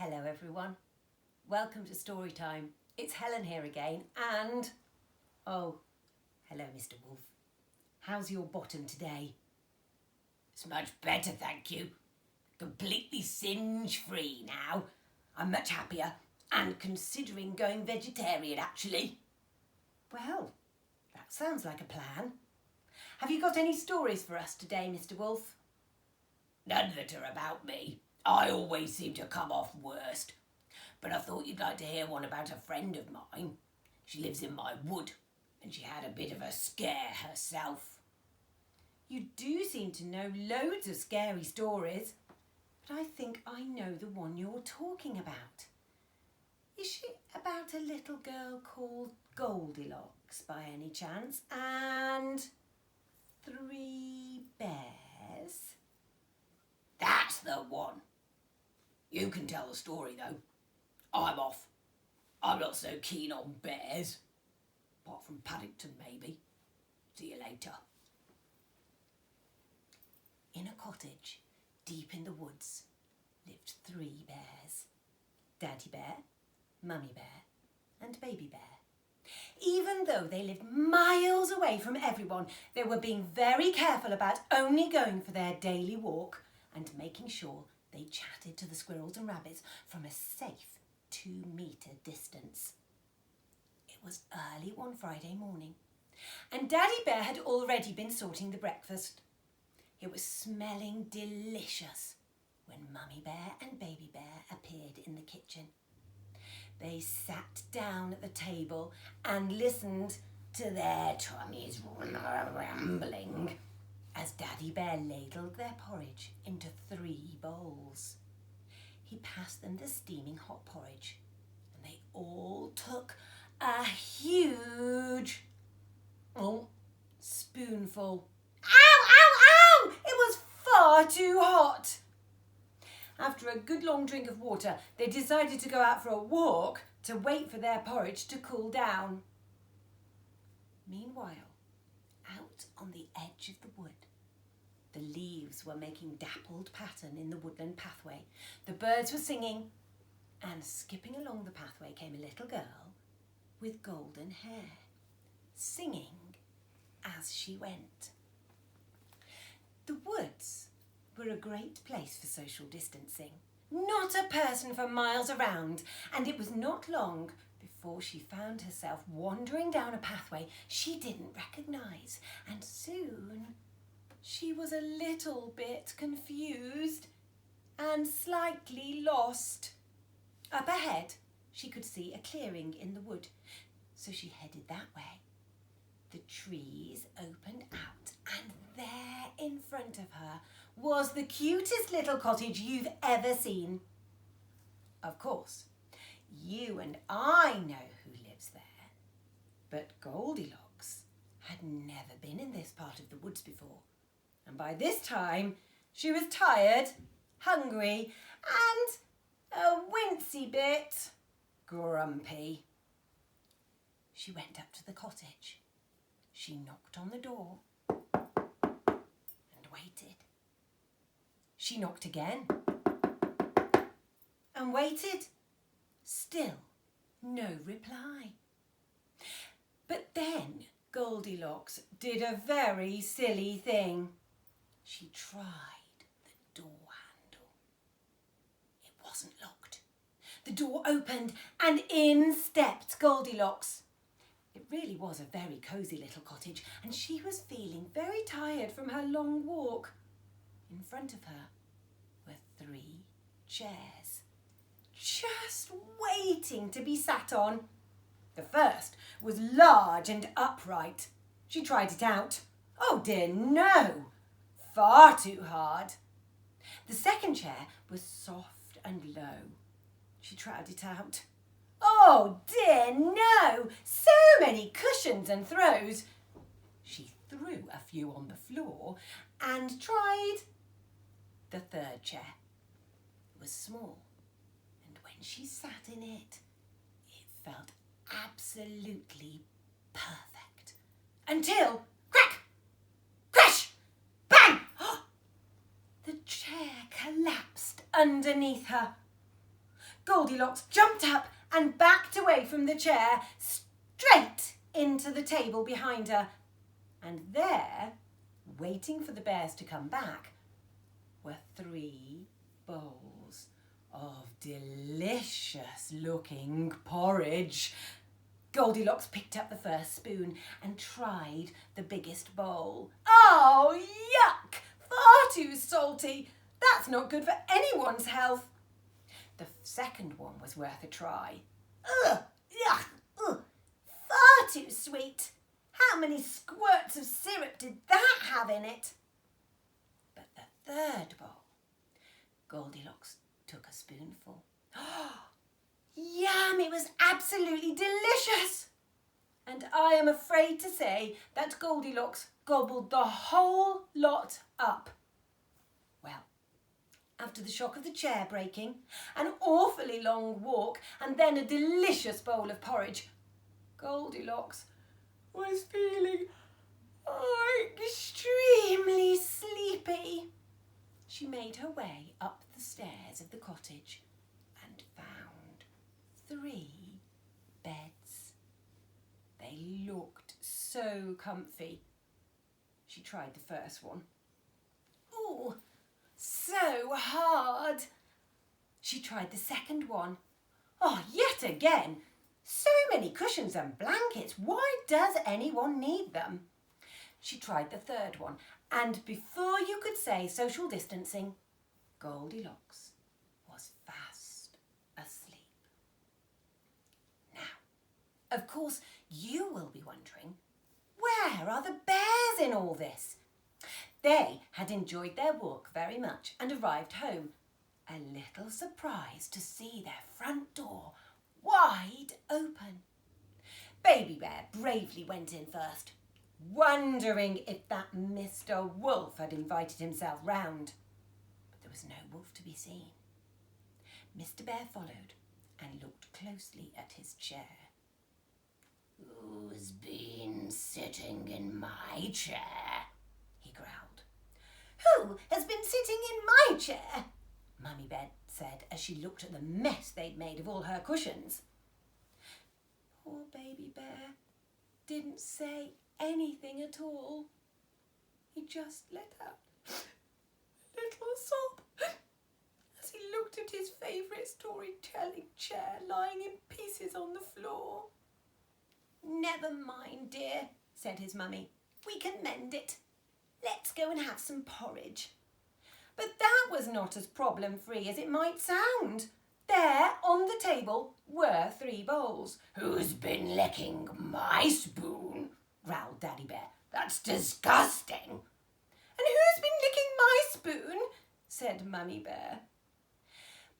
Hello everyone, welcome to Story Time. It's Helen here again and... oh, hello Mr. Wolf. How's your bottom today? It's much better, thank you. Completely singe-free now. I'm much happier and considering going vegetarian, actually. Well, that sounds like a plan. Have you got any stories for us today, Mr. Wolf? None that are about me. I always seem to come off worst. But I thought you'd like to hear one about a friend of mine. She lives in my wood and she had a bit of a scare herself. You do seem to know loads of scary stories, but I think I know the one you're talking about. Is she about a little girl called Goldilocks by any chance? And 3 bears? That's the one. You can tell the story though. I'm off. I'm not so keen on bears. Apart from Paddington maybe. See you later. In a cottage deep in the woods lived 3 bears. Daddy Bear, Mummy Bear and Baby Bear. Even though they lived miles away from everyone, they were being very careful about only going for their daily walk and making sure they chatted to the squirrels and rabbits from a safe 2-metre distance. It was early one Friday morning and Daddy Bear had already been sorting the breakfast. It was smelling delicious when Mummy Bear and Baby Bear appeared in the kitchen. They sat down at the table and listened to their tummies rumbling as Daddy Bear ladled their porridge into 3 bowls. He passed them the steaming hot porridge and they all took a huge spoonful. Ow, ow, ow! It was far too hot. After a good long drink of water, they decided to go out for a walk to wait for their porridge to cool down. Meanwhile, out on the edge of the wood, the leaves were making dappled pattern in the woodland pathway. The birds were singing, and skipping along the pathway came a little girl with golden hair, singing as she went. The woods were a great place for social distancing. Not a person for miles around, and it was not long before she found herself wandering down a pathway she didn't recognise, and soon she was a little bit confused and slightly lost. Up ahead, she could see a clearing in the wood, so she headed that way. The trees opened out, and there in front of her was the cutest little cottage you've ever seen. Of course, you and I know who lives there, but Goldilocks had never been in this part of the woods before, and by this time she was tired, hungry, and a wincy bit grumpy. She went up to the cottage. She knocked on the door and waited. She knocked again and waited. Still no reply. But then Goldilocks did a very silly thing. She tried the door handle. It wasn't locked. The door opened and in stepped Goldilocks. It really was a very cosy little cottage and she was feeling very tired from her long walk. In front of her were 3 chairs, just waiting to be sat on. The first was large and upright. She tried it out. Oh dear no, far too hard. The second chair was soft and low. She tried it out. Oh dear no, so many cushions and throws. She threw a few on the floor and tried the third chair. It was small, and when she sat in it, it felt absolutely perfect. Until, crack, crash, bang! The chair collapsed underneath her. Goldilocks jumped up and backed away from the chair, straight into the table behind her. And there, waiting for the bears to come back, were 3 bowls of delicious-looking porridge. Goldilocks picked up the first spoon and tried the biggest bowl. Oh, yuck! Far too salty. That's not good for anyone's health. The second one was worth a try. Ugh! Yuck! Ugh! Far too sweet. How many squirts of syrup did that have in it? But the third bowl, Goldilocks took a spoonful. Yum! It was absolutely delicious. And I am afraid to say that Goldilocks gobbled the whole lot up. Well, after the shock of the chair breaking, an awfully long walk, and then a delicious bowl of porridge, Goldilocks was feeling extremely sleepy. She made her way up the stairs of the cottage and found 3 beds. They looked so comfy. She tried the first one. Ooh, so hard. She tried the second one. Oh, yet again. So many cushions and blankets. Why does anyone need them? She tried the third one, and before you could say social distancing, Goldilocks was fast asleep. Now, of course, you will be wondering, where are the bears in all this? They had enjoyed their walk very much and arrived home, a little surprised to see their front door wide open. Baby Bear bravely went in first, wondering if that Mr. Wolf had invited himself round. But there was no wolf to be seen. Mr. Bear followed and looked closely at his chair. Who's been sitting in my chair? He growled. Who has been sitting in my chair? Mummy Bear said as she looked at the mess they'd made of all her cushions. Poor Baby Bear didn't say anything at all. He just let out a little sob as he looked at his favourite storytelling chair lying in pieces on the floor. Never mind, dear, said his mummy. We can mend it. Let's go and have some porridge. But that was not as problem-free as it might sound. There, on the table, were 3 bowls. Who's been licking my spoon? Growled Daddy Bear. That's disgusting. And who's been licking my spoon? Said Mummy Bear.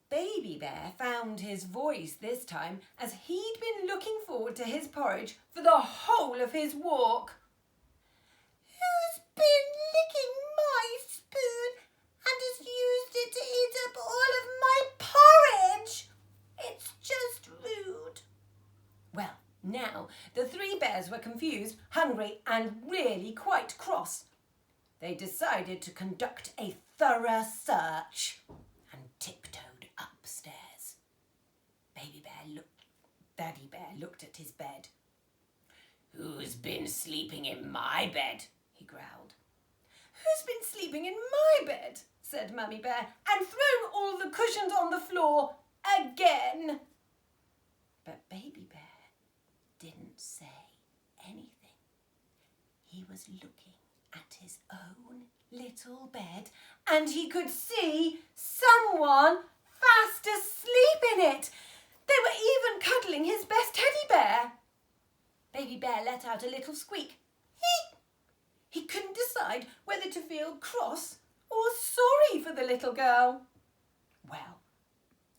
Baby Bear found his voice this time, as he'd been looking forward to his porridge for the whole of his walk. Who's been licking my spoon and has used it to eat up all of my porridge? It's just rude. Well, now the 3 bears were confused, hungry, and really quite cross. They decided to conduct a thorough search and tiptoed upstairs. Daddy Bear looked at his bed. Who's been sleeping in my bed? He growled. Who's been sleeping in my bed? Said Mummy Bear, and thrown all the cushions on the floor again. But Baby Bear didn't say anything. He was looking at his own little bed, and he could see someone fast asleep in it. They were even cuddling his best teddy bear. Baby Bear let out a little squeak. He couldn't decide whether to feel cross or sorry for the little girl. Well,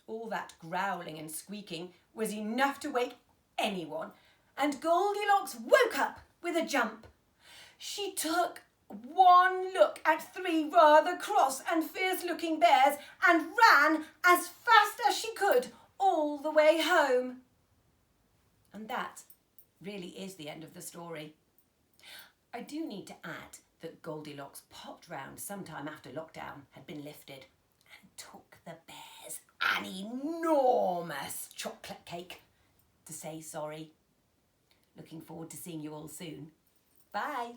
all that growling and squeaking was enough to wake anyone, and Goldilocks woke up with a jump. She took one look at 3 rather cross and fierce-looking bears and ran as fast as she could all the way home. And that really is the end of the story. I do need to add that Goldilocks popped round sometime after lockdown had been lifted and took the bears an enormous chocolate cake to say sorry. Looking forward to seeing you all soon. Bye.